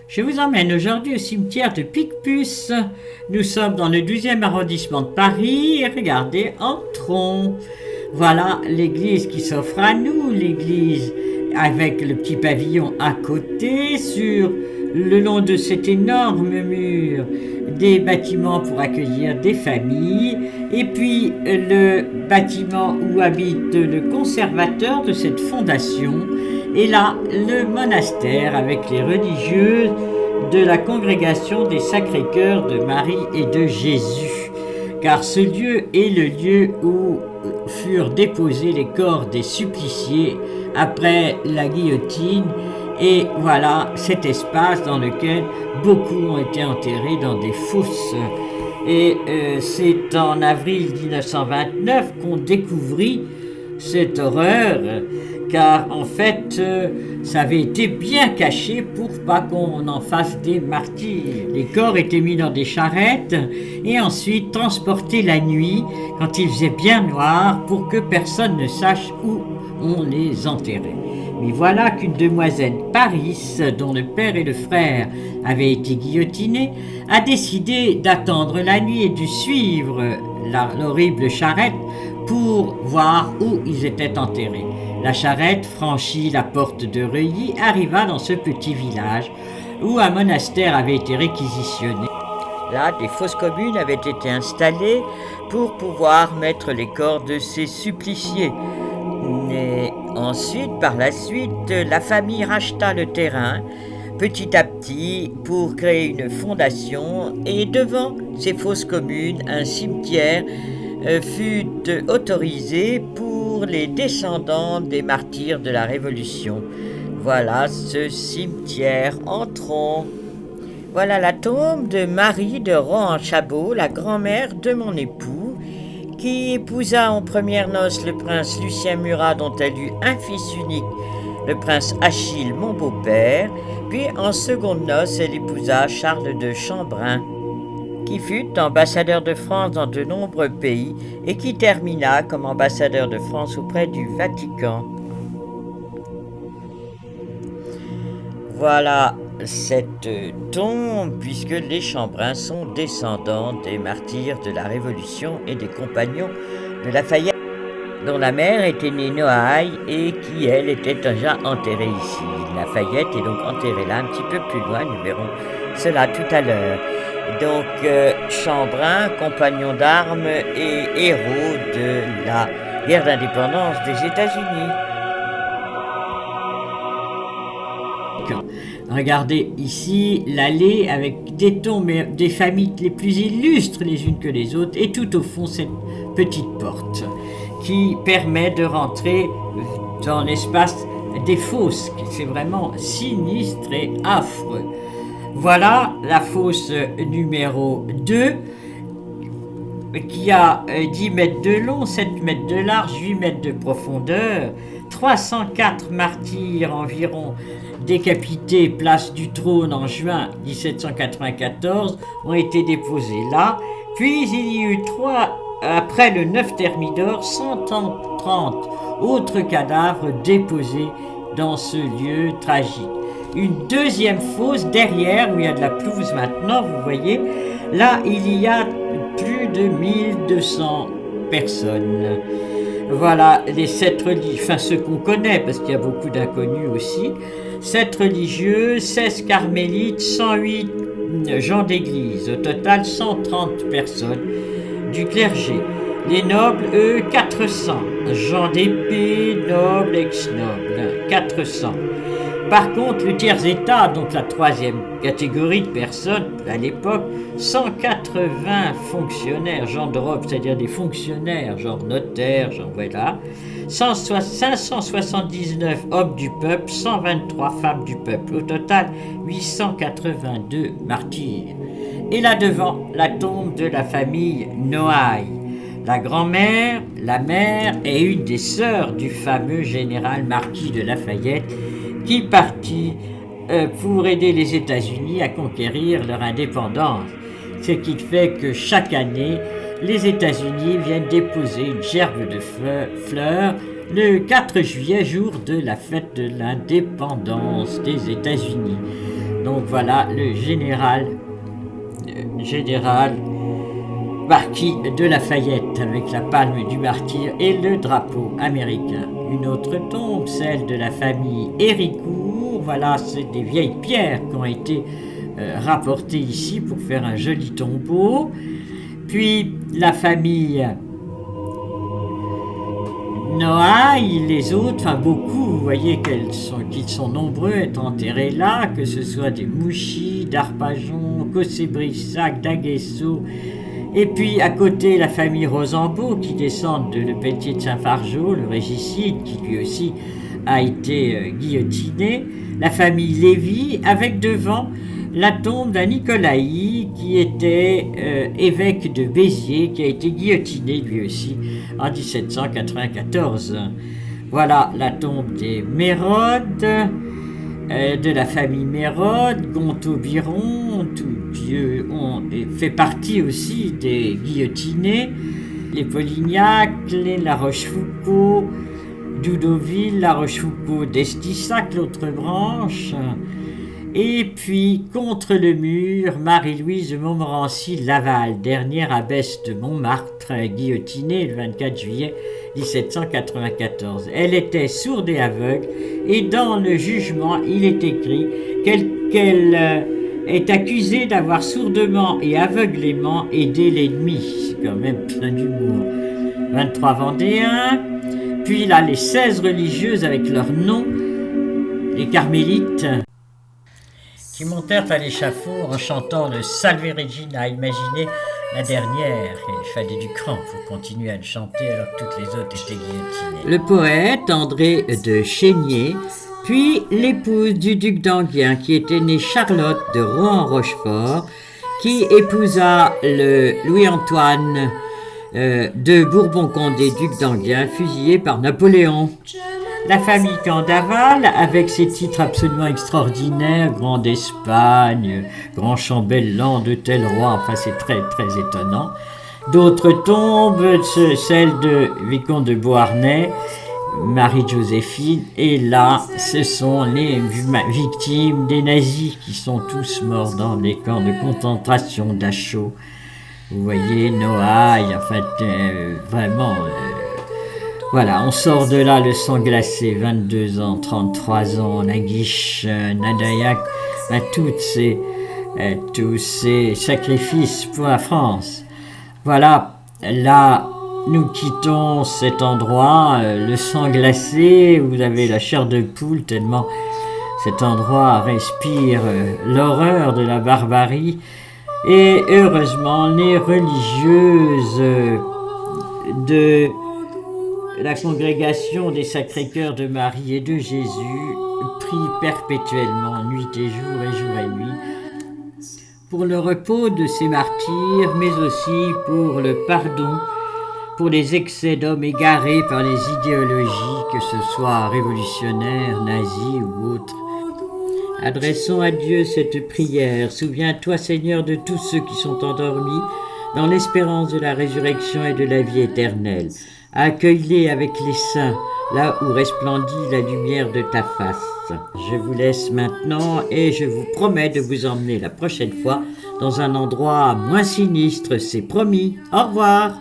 Je vous emmène aujourd'hui au cimetière de Picpus. Nous sommes dans le 12e arrondissement de Paris et regardez, entrons. Voilà l'église qui s'offre à nous, l'église avec le petit pavillon à côté, sur le long de cet énorme mur, des bâtiments pour accueillir des familles, et puis le bâtiment où habite le conservateur de cette fondation, et là le monastère avec les religieuses de la congrégation des Sacrés-Cœurs de Marie et de Jésus, car ce lieu est le lieu où furent déposés les corps des suppliciés après la guillotine. Et voilà cet espace dans lequel beaucoup ont été enterrés dans des fosses. Et c'est en avril 1929 qu'on découvrit cette horreur, car en fait, ça avait été bien caché pour pas qu'on en fasse des martyrs. Les corps étaient mis dans des charrettes et ensuite transportés la nuit, quand il faisait bien noir, pour que personne ne sache où on les enterrait. Mais voilà qu'une demoiselle Paris, dont le père et le frère avaient été guillotinés, a décidé d'attendre la nuit et de suivre l'horrible charrette pour voir où ils étaient enterrés. La charrette franchit la porte de Reuilly, arriva dans ce petit village où un monastère avait été réquisitionné. Là, des fosses communes avaient été installées pour pouvoir mettre les corps de ces suppliciés. Et ensuite, par la suite, la famille racheta le terrain petit à petit pour créer une fondation, et devant ces fosses communes, un cimetière fut autorisé pour les descendants des martyrs de la Révolution. Voilà ce cimetière. Entrons. Voilà la tombe de Marie de Rohan-Chabot, la grand-mère de mon époux, qui épousa en premières noces le prince Lucien Murat, dont elle eut un fils unique, le prince Achille, mon beau-père, puis en secondes noces, elle épousa Charles de Chambrun, qui fut ambassadeur de France dans de nombreux pays et qui termina comme ambassadeur de France auprès du Vatican. Voilà cette tombe, puisque les Chambrun sont descendants des martyrs de la Révolution et des compagnons de Lafayette, dont la mère était née Noailles et qui, elle, était déjà enterrée ici. Lafayette est donc enterrée là, un petit peu plus loin, nous verrons cela tout à l'heure. Donc, Chambrun, compagnon d'armes et héros de la guerre d'indépendance des États-Unis. Regardez ici l'allée avec des tombes, des familles les plus illustres les unes que les autres, et tout au fond cette petite porte qui permet de rentrer dans l'espace des fosses. C'est vraiment sinistre et affreux. Voilà la fosse numéro 2 qui a 10 mètres de long, 7 mètres de large, 8 mètres de profondeur, 304 martyrs environ décapités place du Trône en juin 1794 ont été déposés là. Puis il y a eu après le 9 Thermidor, 130 autres cadavres déposés dans ce lieu tragique. Une deuxième fosse derrière, où il y a de la pelouse maintenant, vous voyez, là il y a plus de 1200 personnes. Voilà les 7 religieux, enfin ceux qu'on connaît, parce qu'il y a beaucoup d'inconnus aussi. 7 religieux, 16 carmélites, 108 gens d'église, au total 130 personnes du clergé. Les nobles, eux, 400. Gens d'épée, nobles, ex-nobles, 400. Par contre, le tiers-état, donc la troisième catégorie de personnes à l'époque, 180 fonctionnaires, gens de robe, c'est-à-dire des fonctionnaires, genre notaires, genre voilà, 579 hommes du peuple, 123 femmes du peuple, au total 882 martyrs. Et là devant, la tombe de la famille Noailles. La grand-mère, la mère et une des sœurs du fameux général marquis de Lafayette, qui partit pour aider les États-Unis à conquérir leur indépendance. Ce qui fait que chaque année, les États-Unis viennent déposer une gerbe de fleurs le 4 juillet, jour de la fête de l'indépendance des États-Unis. Donc voilà le général marquis de Lafayette avec la palme du martyr et le drapeau américain. Une autre tombe, celle de la famille Héricourt. Voilà, c'est des vieilles pierres qui ont été rapportées ici pour faire un joli tombeau. Puis la famille Noailles, les autres, enfin beaucoup, vous voyez qu'ils sont nombreux à être enterrés là, que ce soit des Mouchy, d'Arpajon, Cossé-Brissac, d'Aguesseau, et puis à côté la famille Rosambeau qui descend de Le Pelletier de Saint-Fargeau, le régicide qui lui aussi a été guillotiné, la famille Lévy, avec devant la tombe d'un Nicolaï qui était évêque de Béziers, qui a été guillotiné lui aussi en 1794. Voilà la tombe des Mérode, de la famille Mérode, Gontaut-Biron, fait partie aussi des guillotinés, les Polignac, les La Rochefoucauld, Doudoville, La Rochefoucauld, d'Estissac, l'autre branche. Et puis, contre le mur, Marie-Louise de Montmorency-Laval, dernière abbesse de Montmartre, guillotinée le 24 juillet 1794. Elle était sourde et aveugle, et dans le jugement, il est écrit qu'elle est accusée d'avoir sourdement et aveuglément aidé l'ennemi. C'est quand même plein d'humour. 23 Vendéens, puis là, les 16 religieuses avec leur nom, les carmélites, qui montèrent à l'échafaud en chantant le Salve Regina. Imaginez la dernière, il fallait du cran pour continuer à le chanter alors que toutes les autres étaient guillotinées. Le poète André de Chénier, puis l'épouse du duc d'Enghien qui était née Charlotte de Rohan-Rochefort, qui épousa le Louis-Antoine de Bourbon-Condé, duc d'Enghien, fusillé par Napoléon. La famille Candaval, avec ses titres absolument extraordinaires, Grand d'Espagne, Grand chambellan de tel roi, enfin c'est très très étonnant. D'autres tombes, celle de Vicomte de Beauharnais, Marie-Joséphine, et là, ce sont les victimes des nazis qui sont tous morts dans les camps de concentration d'Achau. Vous voyez, Noailles, en fait, vraiment... Voilà, on sort de là le sang glacé, 22 ans, 33 ans, Naguiche, Nadayak, tous ces sacrifices pour la France. Voilà, là, nous quittons cet endroit, le sang glacé, vous avez la chair de poule, tellement cet endroit respire l'horreur de la barbarie. Et heureusement, les religieuses de la congrégation des Sacrés-Cœurs de Marie et de Jésus prie perpétuellement, nuit et jour et nuit, pour le repos de ces martyrs, mais aussi pour le pardon, pour les excès d'hommes égarés par les idéologies, que ce soit révolutionnaires, nazis ou autres. Adressons à Dieu cette prière. Souviens-toi, Seigneur, de tous ceux qui sont endormis dans l'espérance de la résurrection et de la vie éternelle. Accueille-les avec les saints, là où resplendit la lumière de ta face. Je vous laisse maintenant et je vous promets de vous emmener la prochaine fois dans un endroit moins sinistre, c'est promis. Au revoir.